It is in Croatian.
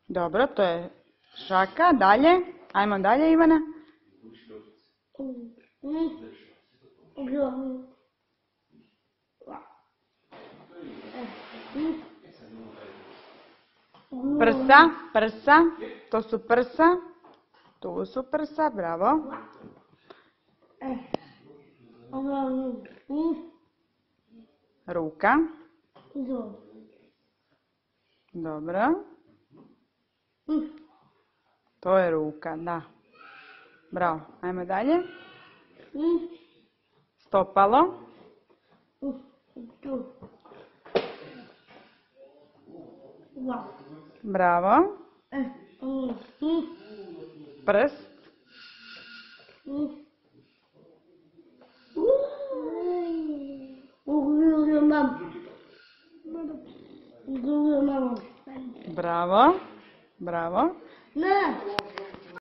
Dobro, to je šaka. Dalje. Ajmo dalje, Ivana. Prsa, prsa. To su prsa. Tu su prsa, bravo. Ruka. Dobro. To je ruka, da. Bravo. Ajmo dalje. Stopalo. Bravo. Prst. Bravo. Bravo.